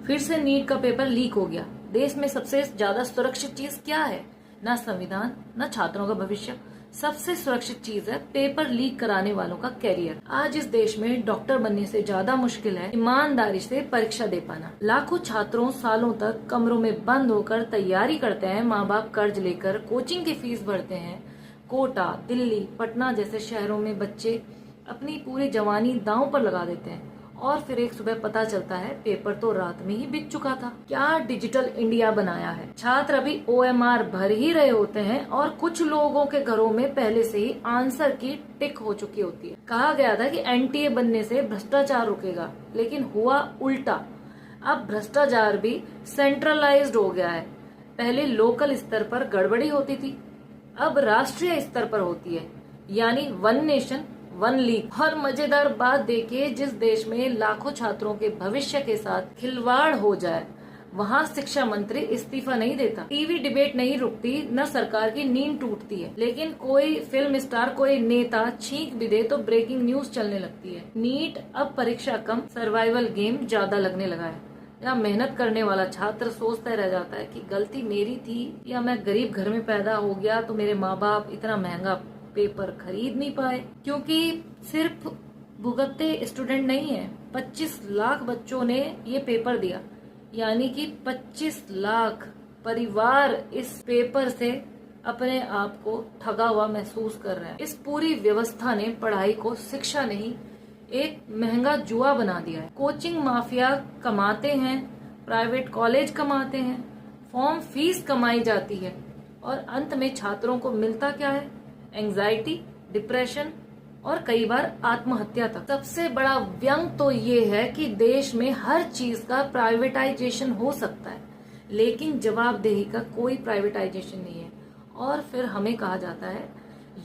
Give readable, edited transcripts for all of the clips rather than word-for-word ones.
फिर से नीट का पेपर लीक हो गया। देश में सबसे ज्यादा सुरक्षित चीज क्या है? ना संविधान, ना छात्रों का भविष्य। सबसे सुरक्षित चीज है पेपर लीक कराने वालों का कैरियर। आज इस देश में डॉक्टर बनने से ज्यादा मुश्किल है ईमानदारी से परीक्षा दे पाना। लाखों छात्रों सालों तक कमरों में बंद होकर तैयारी करते हैं, माँ बाप कर्ज लेकर कोचिंग की फीस भरते हैं। कोटा, दिल्ली, पटना जैसे शहरों में बच्चे अपनी पूरी जवानी दांव पर लगा देते हैं और फिर एक सुबह पता चलता है पेपर तो रात में ही बिक चुका था। क्या डिजिटल इंडिया बनाया है? छात्र अभी OMR भर ही रहे होते हैं और कुछ लोगों के घरों में पहले से ही आंसर की टिक हो चुकी होती है। कहा गया था कि NTA बनने से भ्रष्टाचार रुकेगा, लेकिन हुआ उल्टा। अब भ्रष्टाचार भी सेंट्रलाइज्ड हो गया है। पहले लोकल स्तर पर गड़बड़ी होती थी, अब राष्ट्रीय स्तर पर होती है, यानी वन नेशन वन लीग। और मजेदार बात देखिए, जिस देश में लाखों छात्रों के भविष्य के साथ खिलवाड़ हो जाए, वहाँ शिक्षा मंत्री इस्तीफा नहीं देता, टीवी डिबेट नहीं रुकती, न सरकार की नींद टूटती है। लेकिन कोई फिल्म स्टार, कोई नेता छींक भी दे तो ब्रेकिंग न्यूज चलने लगती है। नीट अब परीक्षा कम, सर्वाइवल गेम ज्यादा लगने लगा है। या मेहनत करने वाला छात्र सोचता रह जाता है कि गलती मेरी थी, या मैं गरीब घर में पैदा हो गया तो मेरे माँ बाप इतना महंगा पेपर खरीद नहीं पाए। क्योंकि सिर्फ भुगतते स्टूडेंट नहीं है, 25 लाख बच्चों ने ये पेपर दिया, यानी कि 25 लाख परिवार इस पेपर से अपने आप को ठगा हुआ महसूस कर रहे हैं। इस पूरी व्यवस्था ने पढ़ाई को शिक्षा नहीं, एक महंगा जुआ बना दिया है। कोचिंग माफिया कमाते हैं, प्राइवेट कॉलेज कमाते हैं, फॉर्म फीस कमाई जाती है और अंत में छात्रों को मिलता क्या है? एंजाइटी, डिप्रेशन और कई बार आत्महत्या तक। सबसे बड़ा व्यंग तो ये है कि देश में हर चीज का प्राइवेटाइजेशन हो सकता है, लेकिन जवाबदेही का कोई प्राइवेटाइजेशन नहीं है। और फिर हमें कहा जाता है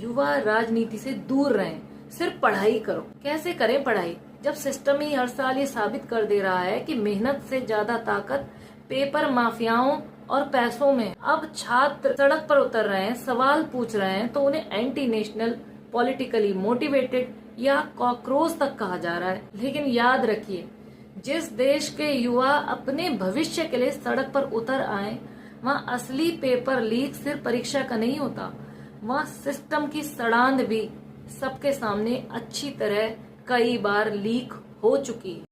युवा राजनीति से दूर रहें, सिर्फ पढ़ाई करो। कैसे करें पढ़ाई जब सिस्टम ही हर साल ये साबित कर दे रहा है कि मेहनत से ज्यादा ताकत पेपर माफियाओं और पैसों में। अब छात्र सड़क पर उतर रहे हैं, सवाल पूछ रहे हैं तो उन्हें एंटी नेशनल, पॉलिटिकली मोटिवेटेड या कॉकरोच तक कहा जा रहा है। लेकिन याद रखिए, जिस देश के युवा अपने भविष्य के लिए सड़क पर उतर आए, वहाँ असली पेपर लीक सिर्फ परीक्षा का नहीं होता, वहाँ सिस्टम की सड़ांध भी सबके सामने अच्छी तरह कई बार लीक हो चुकी है।